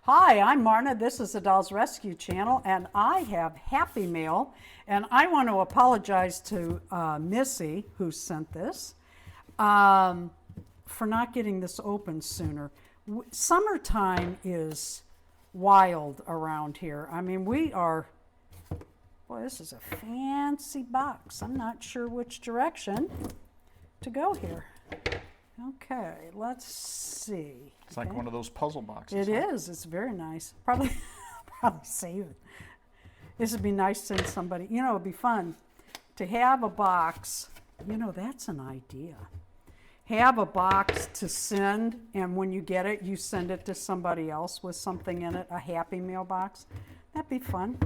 Hi, I'm Marna. This is the Dolls Rescue Channel, and I have Happy Mail. And I want to apologize to Missy, who sent this, for not getting this open sooner. Summertime is wild around here. I mean, boy, this is a fancy box. I'm not sure which direction to go here. Okay, let's see. It's like one of those puzzle boxes. It is. It's very nice. Probably save it. This would be nice to send somebody. You know, it'd be fun to have a box. You know, that's an idea. Have a box to send, and when you get it, you send it to somebody else with something in it, a Happy Mail box. That'd be fun.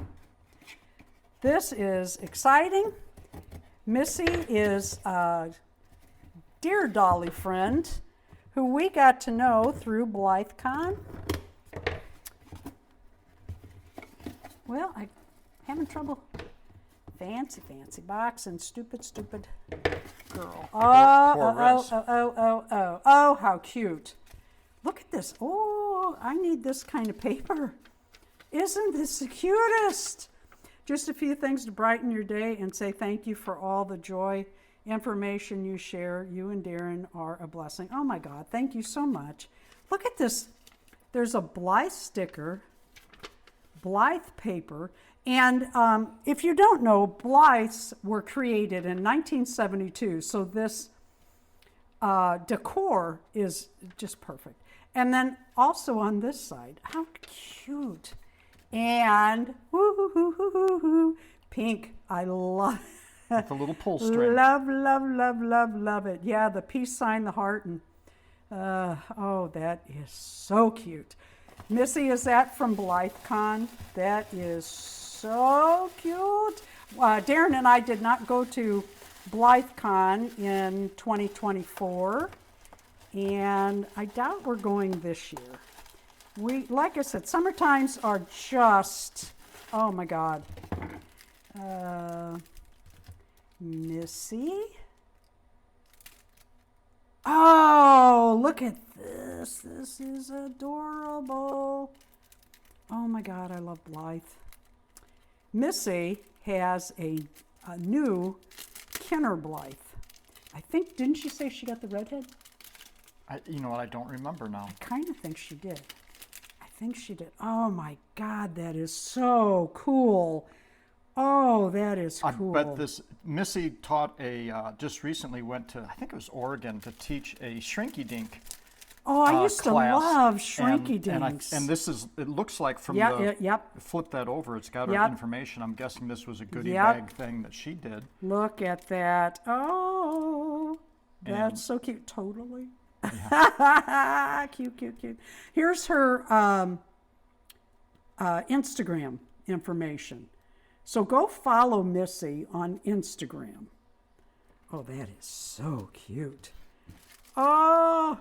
This is exciting. Missy is a dear Dolly friend who we got to know through BlytheCon. Well, I'm having trouble. Fancy box and stupid girl. Oh, how cute. Look at this. Oh, I need this kind of paper. Isn't this the cutest? Just a few things to brighten your day and say thank you for all the joy, information you share. You and Darren are a blessing. Oh my God, thank you so much. Look at this. There's a Blythe sticker, Blythe paper, and if you don't know, Blythes were created in 1972, so this decor is just perfect. And then also on this side, how cute. And pink, I love it. With a little pull string. Love it. Yeah, the peace sign, the heart, and oh, that is so cute. Missy, is that from BlytheCon? That is so cute. Darren and I did not go to BlytheCon in 2024, and I doubt we're going this year. Like I said, summer times are just, oh my God. Missy. Oh, look at this. This is adorable. Oh my God, I love Blythe. Missy has a new Kenner Blythe. I think, didn't she say she got the redhead? You know what, I don't remember now. I kind of think she did. Oh my God, that is so cool. Oh, that is cool. I bet this, Missy taught just recently went to, I think it was Oregon, to teach a shrinky-dink Oh, I used class. To love shrinky-dinks. And this is, it looks like from flip that over, it's got her information. I'm guessing this was a goodie bag thing that she did. Look at that. Oh, that's so cute. Totally. Yeah. Cute. Here's her Instagram information. So go follow Missy on Instagram. Oh, that is so cute. Oh,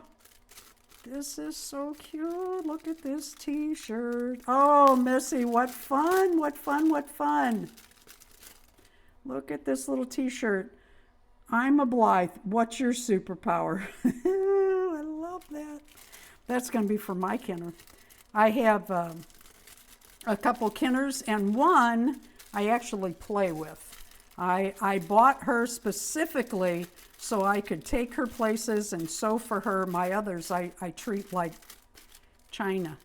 this is so cute. Look at this t-shirt. Oh, Missy, what fun. Look at this little t-shirt. I'm a Blythe. What's your superpower? I love that. That's going to be for my Kenner. I have a couple Kenners, and one I actually play with. I bought her specifically so I could take her places and sew for her. My others I treat like China,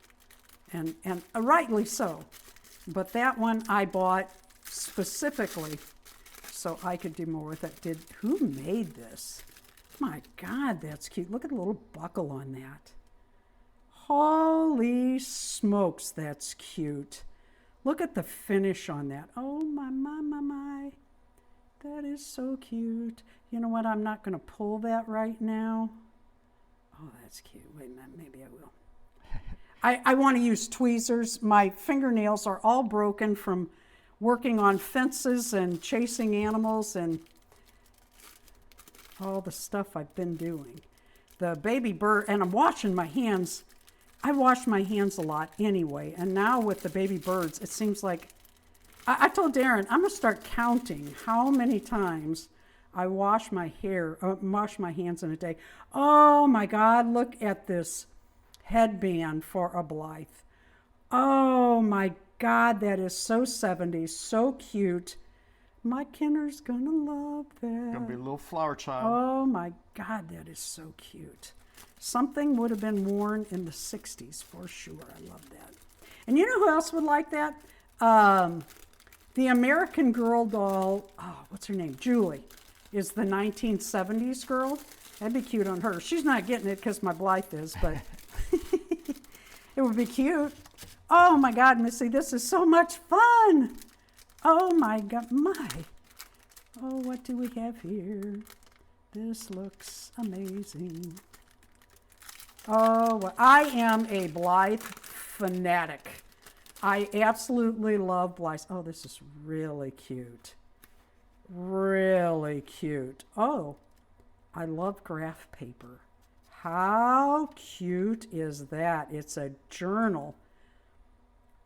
and rightly so. But that one I bought specifically so I could do more with it. Who made this? My God, that's cute. Look at the little buckle on that. Holy smokes, that's cute. Look at the finish on that. Oh, my. That is so cute. You know what? I'm not going to pull that right now. Oh, that's cute. Wait a minute. Maybe I will. I want to use tweezers. My fingernails are all broken from working on fences and chasing animals and all the stuff I've been doing. The baby bird, and I'm washing my hands. I wash my hands a lot anyway, and now with the baby birds, it seems like, I told Darren, I'm going to start counting how many times I wash my hands in a day. Oh my God, look at this headband for a Blythe. Oh my God, that is so 70s, so cute. My Kenner's gonna love that. Gonna be a little flower child. Oh my God, that is so cute. Something would have been worn in the 60s for sure. I love that. And you know who else would like that? The American Girl doll, oh, what's her name? Julie, is the 1970s girl. That'd be cute on her. She's not getting it because my Blythe is, but it would be cute. Oh my God, Missy, this is so much fun. Oh my God, Oh, what do we have here? This looks amazing. Oh, I am a Blythe fanatic. I absolutely love Blythe. Oh, this is really cute. Really cute. Oh, I love graph paper. How cute is that? It's a journal.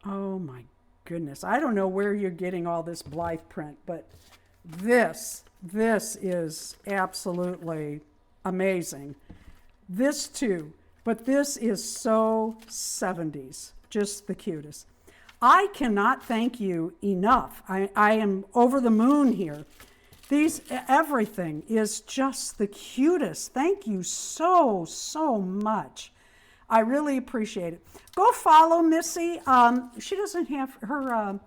Oh my goodness. I don't know where you're getting all this Blythe print, but this is absolutely amazing. This too, but this is so 70s, just the cutest. I cannot thank you enough. I am over the moon here. Everything is just the cutest. Thank you so much. I really appreciate it. Go follow Missy. She doesn't have her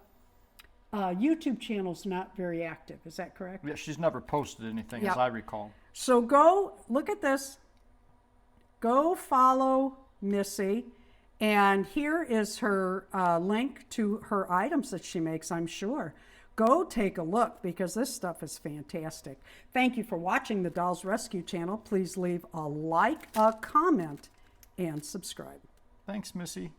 YouTube channel's not very active. Is that correct? Yeah, she's never posted anything, as I recall. So go look at this. Go follow Missy, and here is her link to her items that she makes. I'm sure. Go take a look because this stuff is fantastic. Thank you for watching the Dolls Rescue channel. Please leave a like, a comment, and subscribe. Thanks, Missy.